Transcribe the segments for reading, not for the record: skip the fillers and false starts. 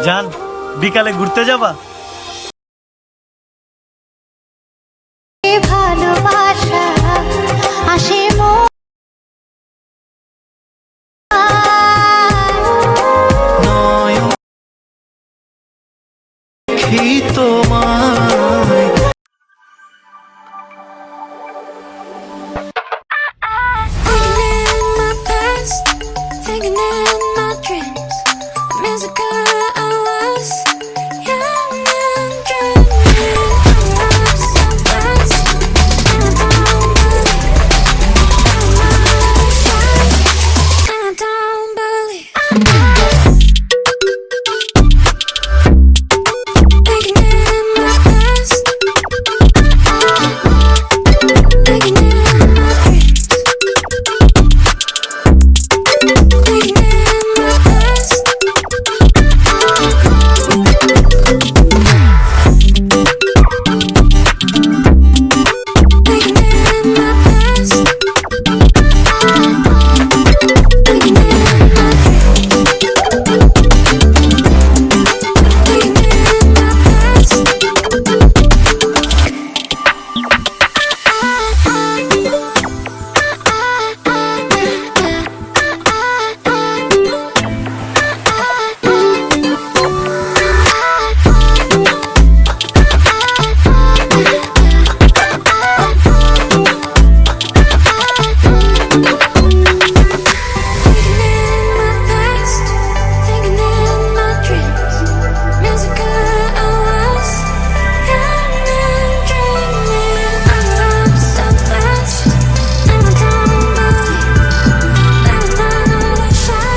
জান, বিকালে ঘুরতে যাবা? ভালোবাসা আসে তোমায় thinking in my dreams. Music I was young and dreaming. I love so fast, and I don't believe. Thinking in my past, thinking in my dreams. Thinking in my past. Thinking in my past. Thinking in my Thinking in my past. Thinking in my past, thinking in my dreams. Music I was young and dreaming. I love so fast, and I don't believe that I shy.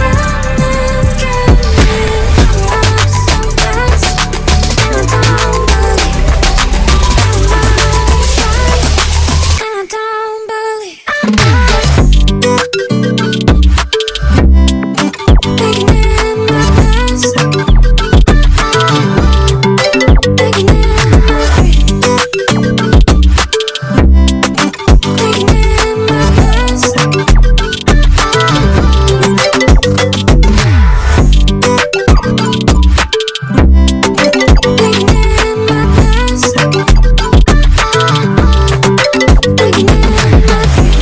Young and dreaming. I love so fast, and I don't believe that I shy. And I don't believe. Thinking in my past, thinking in my dreams. Thinking in my past. Thinking in my past. Thinking in my dreams.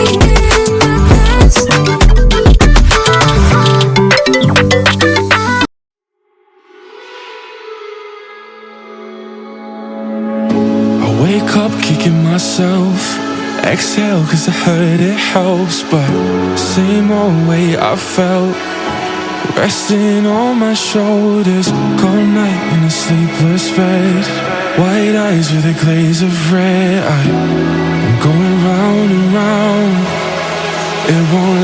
Thinking in my past. I wake up kicking myself. Exhale cause I heard it helps. But same old way I felt, resting on my shoulders. Cold night in a sleepless bed, white eyes with a glaze of red. I